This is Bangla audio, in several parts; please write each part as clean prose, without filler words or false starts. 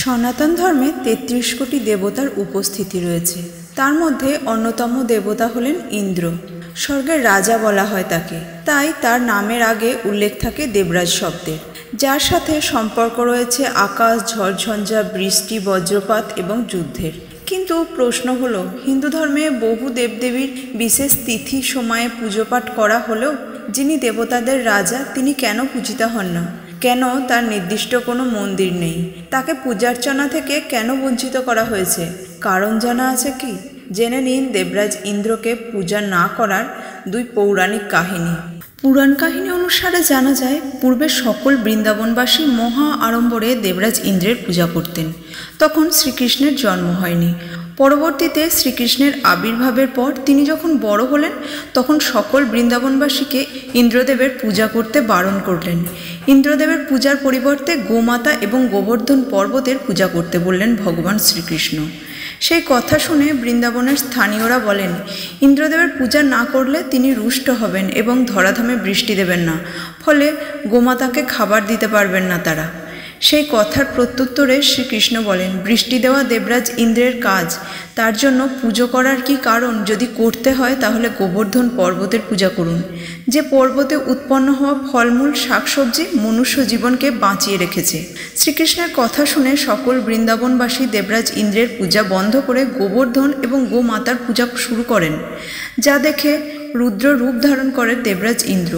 সনাতন ধর্মে ৩৩ কোটি দেবতার উপস্থিতি রয়েছে। তার মধ্যে অন্যতম দেবতা হলেন ইন্দ্র। স্বর্গের রাজা বলা হয় তাকে, তাই তার নামের আগে উল্লেখ থাকে দেবরাজ শব্দের, যার সাথে সম্পর্ক রয়েছে আকাশ, ঝড়ঝঞ্ঝা, বৃষ্টি, বজ্রপাত এবং যুদ্ধের। কিন্তু প্রশ্ন হলো, হিন্দু ধর্মে বহু দেবদেবীর বিশেষ তিথি সময়ে পুজোপাঠ করা হলেও যিনি দেবতাদের রাজা তিনি কেন পূজিত হন না? কেন তার নির্দিষ্ট কোনো মন্দির নেই? তাকে পূজার্চনা থেকে কেন বঞ্চিত করা হয়েছে? কারণ জানা আছে কি? জেনে নিন দেবরাজ ইন্দ্রকে পূজা না করার দুই পৌরাণিক কাহিনী। পুরাণ কাহিনী অনুসারে জানা যায়, পূর্বে সকল বৃন্দাবনবাসী মহা আড়ম্বরে দেবরাজ ইন্দ্রের পূজা করতেন। তখন শ্রীকৃষ্ণের জন্ম হয়নি। পরবর্তীতে শ্রীকৃষ্ণের আবির্ভাবের পর তিনি যখন বড় হলেন, তখন সকল বৃন্দাবনবাসীকে ইন্দ্রদেবের পূজা করতে বারণ করলেন। ইন্দ্রদেবের পূজার পরিবর্তে গোমাতা এবং গোবর্ধন পর্বতের পূজা করতে বললেন ভগবান শ্রীকৃষ্ণ। সেই কথা শুনে বৃন্দাবনের স্থানীয়রা বলেন, ইন্দ্রদেবের পূজা না করলে তিনি রুষ্ট হবেন এবং ধরাধামে বৃষ্টি দেবেন না, ফলে গোমাতাকে খাবার দিতে পারবেন না তারা। সেই কথার প্রত্যুত্তরে শ্রীকৃষ্ণ বলেন, বৃষ্টি দেওয়া দেবরাজ ইন্দ্রের কাজ, তার জন্য পুজো করার কি কারণ? যদি করতে হয় তাহলে গোবর্ধন পর্বতের পূজা করুন, যে পর্বতে উৎপন্ন হওয়া ফলমূল, শাকসবজি মনুষ্য জীবনকে বাঁচিয়ে রেখেছে। শ্রীকৃষ্ণের কথা শুনে সকল বৃন্দাবনবাসী দেবরাজ ইন্দ্রের পূজা বন্ধ করে গোবর্ধন এবং গোমাতার পূজা শুরু করেন, যা দেখে রুদ্র রূপ ধারণ করেন দেবরাজ ইন্দ্র।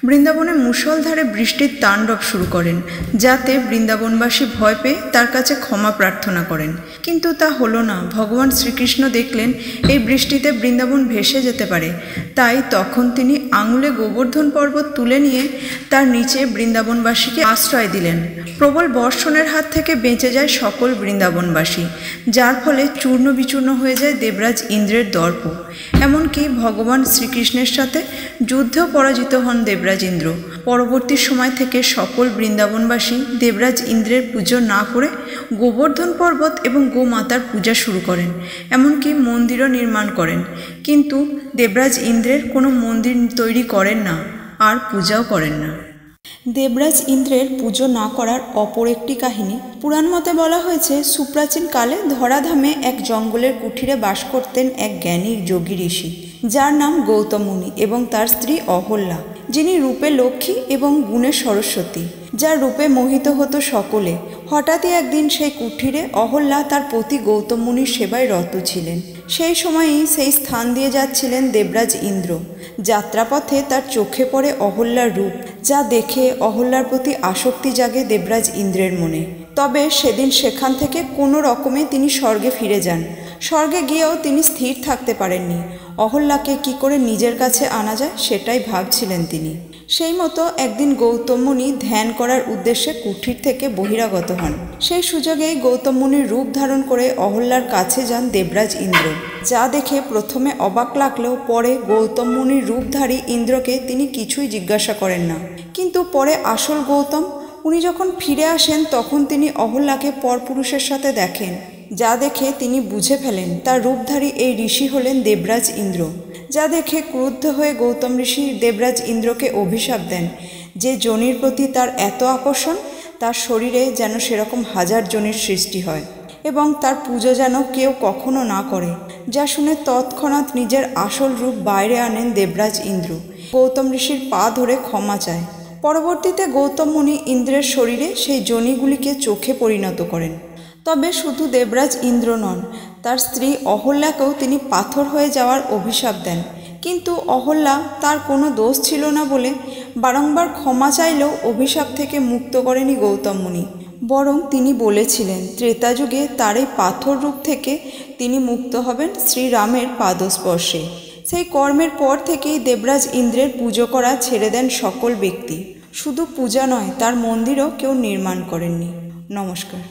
বৃন্দাবনে মুষলধারে বৃষ্টির তাণ্ডব শুরু করেন, যাতে বৃন্দাবনবাসী ভয় পেয়ে তার কাছে ক্ষমা প্রার্থনা করেন। কিন্তু তা হলো না। ভগবান শ্রীকৃষ্ণ দেখলেন এই বৃষ্টিতে বৃন্দাবন ভেসে যেতে পারে, তাই তখন তিনি আঙুলে গোবর্ধন পর্বত তুলে নিয়ে তার নিচে বৃন্দাবনবাসীকে আশ্রয় দিলেন। প্রবল বর্ষণের হাত থেকে বেঁচে যায় সকল বৃন্দাবনবাসী, যার ফলে চূর্ণ বিচূর্ণ হয়ে যায় দেবরাজ ইন্দ্রের দর্প। এমনকি ভগবান শ্রীকৃষ্ণের সাথে যুদ্ধেও পরাজিত হন দেবরাজ ইন্দ্র। পরবর্তী সময় থেকে সকল বৃন্দাবনবাসী দেবরাজ ইন্দ্রের পুজো না করে গোবর্ধন পর্বত এবং গোমাতার পূজা শুরু করেন, এমনকি মন্দিরও নির্মাণ করেন। কিন্তু দেবরাজ ইন্দ্রের কোনো মন্দির তৈরি করেন না, আর পূজাও করেন না। দেবরাজ ইন্দ্রের পুজো না করার অপর একটি কাহিনী পুরাণ মতে বলা হয়েছে, সুপ্রাচীন কালে ধরাধামে এক জঙ্গলের কুঠিরে বাস করতেন এক জ্ঞানী যোগী ঋষি, যার নাম গৌতম মুনি, এবং তার স্ত্রী অহল্যা, যিনি রূপে লক্ষ্মী এবং গুণে সরস্বতী, যার রূপে মোহিত হতো সকলে। হঠাৎই একদিন সেই কুঠিরে অহল্যা তার পতি গৌতম মুনির সেবায় রত ছিলেন। সেই সময়ই সেই স্থান দিয়ে যাচ্ছিলেন দেবরাজ ইন্দ্র। যাত্রাপথে তার চোখে পড়ে অহল্যার রূপ, যা দেখে অহল্যার প্রতি আসক্তি জাগে দেবরাজ ইন্দ্রের মনে। তবে সেদিন সেখান থেকে কোনো রকমে তিনি স্বর্গে ফিরে যান। স্বর্গে গিয়েও তিনি স্থির থাকতে পারেননি। অহল্যাকে কি করে নিজের কাছে আনা যায় সেটাই ভাবছিলেন তিনি। সেই মতো একদিন গৌতম মুনি ধ্যান করার উদ্দেশ্যে কুঠির থেকে বহিরাগত হন। সেই সুযোগেই গৌতম মুনির রূপ ধারণ করে অহল্যার কাছে যান দেবরাজ ইন্দ্র। যা দেখে প্রথমে অবাক লাগলেও পরে গৌতম মুনির রূপধারী ইন্দ্রকে তিনি কিছুই জিজ্ঞাসা করেন না। কিন্তু পরে আসল গৌতম উনি যখন ফিরে আসেন, তখন তিনি অহল্যাকে পরপুরুষের সাথে দেখেন, যা দেখে তিনি বুঝে ফেলেন তার রূপধারী এই ঋষি হলেন দেবরাজ ইন্দ্র। যা দেখে ক্রুদ্ধ হয়ে গৌতম ঋষি দেবরাজ ইন্দ্রকে অভিশাপ দেন যে যোনির প্রতি তার এত আকর্ষণ, তার শরীরে যেন সেরকম হাজার যোনির সৃষ্টি হয় এবং তার পুজো যেন কেউ কখনো না করে। যা শুনে তৎক্ষণাৎ নিজের আসল রূপ বাইরে আনেন দেবরাজ ইন্দ্র। গৌতম ঋষির পা ধরে ক্ষমা চায়। পরবর্তীতে গৌতম মুনি ইন্দ্রের শরীরে সেই যোনিগুলিকে চোখে পরিণত করেন। তবে শুধু দেবরাজ ইন্দ্র নন, তার স্ত্রী অহল্যাকেও তিনি পাথর হয়ে যাওয়ার অভিশাপ দেন। কিন্তু অহল্যা তার কোনো দোষ ছিল না বলে বারংবার ক্ষমা চাইলেও অভিশাপ থেকে মুক্ত করেনি গৌতম মুনি। বরং তিনি বলেছিলেন ত্রেতাযুগে তার এই পাথর রূপ থেকে তিনি মুক্ত হবেন শ্রীরামের পাদস্পর্শে। সেই কর্মের পর থেকেই দেবরাজ ইন্দ্রের পুজো করা ছেড়ে দেন সকল ব্যক্তি। শুধু পূজা নয়, তার মন্দিরও কেউ নির্মাণ করেননি। নমস্কার।